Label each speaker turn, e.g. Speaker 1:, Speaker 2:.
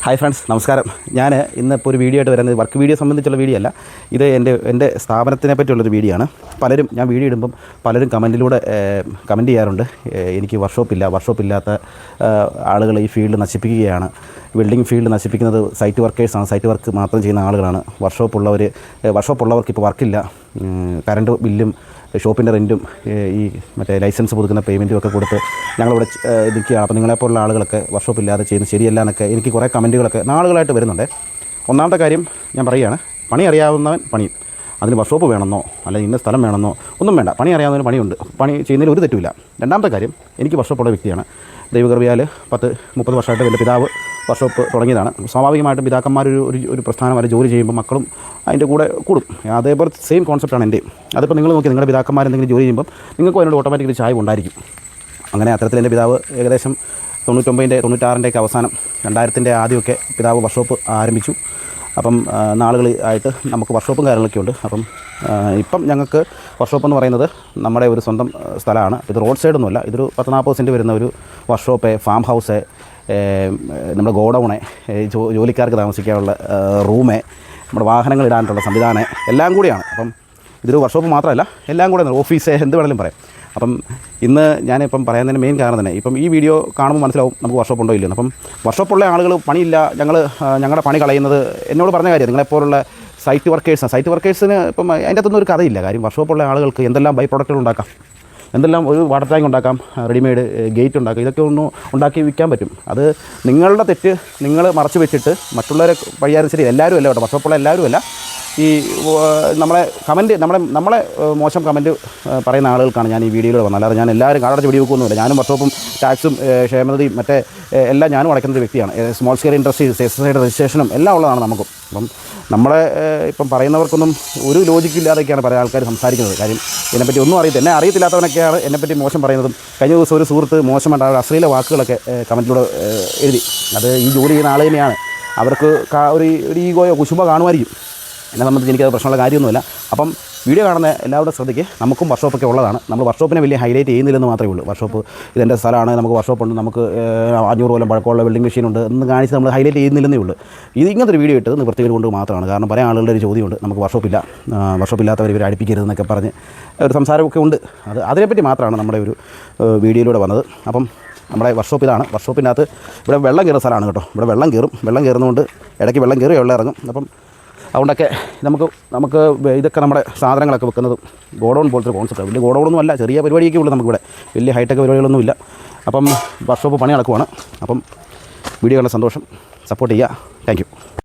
Speaker 1: Hi friends, നമസ്കാരം. ഞാൻ ഇന്നിപ്പോൾ ഒരു വീഡിയോ ആയിട്ട് വരുന്നത് വർക്ക് വീഡിയോ സംബന്ധിച്ചുള്ള വീഡിയോ അല്ല. ഇത് എൻ്റെ സ്ഥാപനത്തിനെ പറ്റിയുള്ളൊരു വീഡിയോ ആണ്. പലരും ഞാൻ വീഡിയോ ഇടുമ്പം പലരും കമൻറ്റിലൂടെ കമൻറ്റ് ചെയ്യാറുണ്ട്, എനിക്ക് വർക്ക്ഷോപ്പില്ലാത്ത ആളുകൾ ഈ ഫീൽഡ് നശിപ്പിക്കുകയാണ്, ബിൽഡിംഗ് ഫീൽഡ് നശിപ്പിക്കുന്നത് സൈറ്റ് വർക്കേഴ്സാണ്, സൈറ്റ് വർക്ക് മാത്രം ചെയ്യുന്ന ആളുകളാണ്, വർക്ക്ഷോപ്പുള്ളവർക്ക് ഇപ്പോൾ വർക്കില്ല, കറണ്ട് ബില്ലും ഷോപ്പിൻ്റെ റെൻറ്റും ഈ മറ്റേ ലൈസൻസ് പുതുക്കുന്ന പേയ്മെൻറ്റും ഒക്കെ കൊടുത്ത് ഞങ്ങളിവിടെ നിൽക്കുകയാണ്. അപ്പോൾ നിങ്ങളെപ്പോലുള്ള ആളുകളൊക്കെ വർക്ക്ഷോപ്പില്ലാതെ ചെയ്യുന്നത് ശരിയല്ല എന്നൊക്കെ എനിക്ക് കുറേ കമൻറ്റുകളൊക്കെ നാളുകളായിട്ട് വരുന്നുണ്ട്. ഒന്നാമത്തെ കാര്യം ഞാൻ പറയുകയാണ്, പണി അറിയാവുന്നവൻ പണിയും. അതിന് വർക്ക്ഷോപ്പ് വേണമെന്നോ അല്ലെങ്കിൽ ഇന്ന സ്ഥലം വേണമെന്നോ ഒന്നും വേണ്ട. പണി അറിയാവുന്നതിന് പണിയുണ്ട്, പണി ചെയ്യുന്നതിൽ ഒരു തെറ്റുമില്ല. രണ്ടാമത്തെ കാര്യം, എനിക്ക് വർക്ക്ഷോപ്പുള്ള വ്യക്തിയാണ്. ദൈവകൃപയാൽ 10-30 വർഷമായിട്ട് എൻ്റെ പിതാവ് വർക്ക്ഷോപ്പ് തുടങ്ങിയതാണ്. സ്വാഭാവികമായിട്ടും പിതാക്കന്മാരൊരു പ്രസ്ഥാനം വരെ ജോലി ചെയ്യുമ്പോൾ മക്കളും അതിൻ്റെ കൂടെ കൂടും. അതേപോലെ സെയിം കോൺസെപ്റ്റാണ് എൻ്റെ. അതിപ്പോൾ നിങ്ങൾ നോക്കി, നിങ്ങളുടെ പിതാക്കന്മാർ എന്തെങ്കിലും ജോലി ചെയ്യുമ്പോൾ നിങ്ങൾക്കും അതിനോട് ഓട്ടോമാറ്റിക്കലി ചായ്വ് ഉണ്ടായിരിക്കും. അങ്ങനെ അത്തരത്തിൽ എൻ്റെ പിതാവ് ഏകദേശം 99-96 അവസാനം 2000 ആദ്യമൊക്കെ പിതാവ് വർക്ക്ഷോപ്പ് ആരംഭിച്ചു. അപ്പം നാളുകളായിട്ട് നമുക്ക് വർക്ക്ഷോപ്പും കാര്യങ്ങളൊക്കെ ഉണ്ട്. അപ്പം ഇപ്പം ഞങ്ങൾക്ക് വർക്ക്ഷോപ്പ് എന്ന് പറയുന്നത് നമ്മുടെ ഒരു സ്വന്തം സ്ഥലമാണ്. ഇത് റോഡ് സൈഡൊന്നുമല്ല, ഇതൊരു 10-40 സെൻറ്റ് വരുന്ന ഒരു വർക്ക്ഷോപ്പ്, ഫാം ഹൗസ്, നമ്മുടെ ഗോഡൗണ്, ജോലിക്കാർക്ക് താമസിക്കാനുള്ള റൂമ്, നമ്മുടെ വാഹനങ്ങൾ ഇടാനുള്ള സംവിധാനം എല്ലാം കൂടിയാണ്. അപ്പം ഇതൊരു വർക്ക്ഷോപ്പ് മാത്രമല്ല, എല്ലാം കൂടെ ഓഫീസ്, എന്ത് വേണമെങ്കിലും പറയാം. അപ്പം ഇന്ന് ഞാനിപ്പം പറയുന്നതിന് മെയിൻ കാരണം തന്നെ, ഇപ്പം ഈ വീഡിയോ കാണുമ്പോൾ മനസ്സിലാവും നമുക്ക് വർക്ക്ഷോപ്പ് ഉണ്ടോ ഇല്ലെന്ന്. അപ്പം വർക്ക്ഷോപ്പുള്ള ആളുകൾ പണിയില്ല, ഞങ്ങളുടെ പണി കളയുന്നത് എന്നോട് പറഞ്ഞ കാര്യം. നിങ്ങളെപ്പോലുള്ള സൈറ്റ് വർക്കേഴ്സിന് ഇപ്പം അതിൻ്റെ അകത്തൊന്നും ഒരു കഥയില്ല. കാര്യം വർക്ക്ഷോപ്പുള്ള ആളുകൾക്ക് എന്തെല്ലാം ബൈ പ്രോഡക്റ്റുകൾ ഉണ്ടാക്കാം, എന്തെല്ലാം ഒരു വാട്ടർ ടാങ്ക് ഉണ്ടാക്കാം, റെഡിമെയ്ഡ് ഗേറ്റ് ഉണ്ടാക്കാം, ഇതൊക്കെ ഒന്ന് ഉണ്ടാക്കി വിൽക്കാൻ പറ്റും. അത് നിങ്ങളുടെ തെറ്റ് നിങ്ങൾ മറച്ചു വെച്ചിട്ട് മറ്റുള്ളവരെ പഴിയാനും ശരി, എല്ലാവരും അല്ല കേട്ടോ, വർക്ക്ഷോപ്പുള്ള എല്ലാവരും അല്ല. ഈ നമ്മളെ മോശം കമൻറ്റ് പറയുന്ന ആളുകൾക്കാണ് ഞാൻ ഈ വീഡിയോയിൽ വന്നത്. അല്ലാതെ ഞാൻ എല്ലാവരും കാടടച്ച് വീഡിയോ വെക്കൊന്നുമില്ല. ഞാനും വർക്ക്ഷോപ്പും ടാക്സും ക്ഷേമനിധിയും എല്ലാം ഞാനും അടയ്ക്കുന്ന ഒരു വ്യക്തിയാണ്. സ്മോൾ സ്കെയിൽ ഇൻഡസ്ട്രീസ്, എക്സസൈഡ് രജിസ്ട്രേഷനും എല്ലാം ഉള്ളതാണ് നമുക്കും. അപ്പം നമ്മളെ ഇപ്പം പറയുന്നവർക്കൊന്നും ഒരു ലോജിക്കില്ലാതൊക്കെയാണ് പല ആൾക്കാർ സംസാരിക്കുന്നത്. കാര്യം ഇതിനെപ്പറ്റി ഒന്നും എന്നെ അറിയത്തില്ലാത്തവനൊക്കെയാണ് എന്നെപ്പറ്റി മോശം പറയുന്നതും. കഴിഞ്ഞ ദിവസം ഒരു സുഹൃത്ത് മോശമായിട്ട് അശ്ലീല വാക്കുകളൊക്കെ കമൻറ്റിലൂടെ എഴുതി. അത് ഈ ജോലി ചെയ്യുന്ന ആൾ തന്നെയാണ്. അവർക്ക് ഒരു ഈഗോയോ കുശുമ്പോ കാണുമായിരിക്കും. എന്നെ സംബന്ധിച്ച് എനിക്കത് പ്രശ്നമുള്ള കാര്യമൊന്നുമില്ല. അപ്പം വീഡിയോ കാണുന്ന എല്ലാവരുടെ ശ്രദ്ധയ്ക്ക്, നമുക്കും വർക്ക്ഷോപ്പൊക്കെ ഉള്ളതാണ്. നമ്മൾ വർക്ക്ഷോപ്പിനെ വലിയ ഹൈലൈറ്റ് ചെയ്യുന്നില്ലെന്ന് മാത്രമേ ഉള്ളൂ. വർക്ക്ഷോപ്പ് ഇതെൻ്റെ സ്ഥലമാണ്, നമുക്ക് വർക്ക്ഷോപ്പുണ്ട്, നമുക്ക് 500 കൊല്ലം പഴക്കമുള്ള വെൽഡിംഗ് മെഷീനുണ്ട് എന്ന് കാണിച്ച് നമ്മൾ ഹൈലൈറ്റ് ചെയ്യുന്നില്ലെന്നേ ഉള്ളൂ. ഇങ്ങനത്തെ ഒരു വീഡിയോ ഇട്ടത് നിവൃത്തികൾ കൊണ്ട് മാത്രമാണ്. കാരണം പല ആളുകളുടെ ഒരു ചോദ്യമുണ്ട്, നമുക്ക് വർക്ക്ഷോപ്പില്ലാത്തവർ ഇവർ അടുപ്പിക്കരുതെന്നൊക്കെ പറഞ്ഞ് ഒരു സംസാരമൊക്കെ ഉണ്ട്. അതിനെപ്പറ്റി മാത്രമാണ് നമ്മുടെ ഒരു വീഡിയോയിലൂടെ വന്നത്. അപ്പം നമ്മുടെ വർക്ക്ഷോപ്പ് ഇതാണ്. വർക്ക്ഷോപ്പിനകത്ത് ഇവിടെ വെള്ളം കയറുന്ന സ്ഥലമാണ് കേട്ടോ. ഇവിടെ വെള്ളം കയറുന്നതുകൊണ്ട് ഇടയ്ക്ക് വെള്ളം കയറി വെള്ളം ഇറങ്ങും. അപ്പം അതുകൊണ്ടൊക്കെ നമുക്ക് ഇതൊക്കെ നമ്മുടെ സാധനങ്ങളൊക്കെ വെക്കുന്നത് ഗോഡൗൺ പോലത്തെ കോൺസെപ്റ്റ്. വലിയ ഗോഡൗണൊന്നും അല്ല, ചെറിയ പരിപാടിയൊക്കെ ഉള്ളൂ നമുക്കിവിടെ, വലിയ ഹൈടെക് പരിപാടികളൊന്നും ഇല്ല. അപ്പം വർക്ക്ഷോപ്പ് പണി നടക്കുവാണ്. അപ്പം വീഡിയോ കണ്ട സന്തോഷം, സപ്പോർട്ട് ചെയ്യുക. Thank you.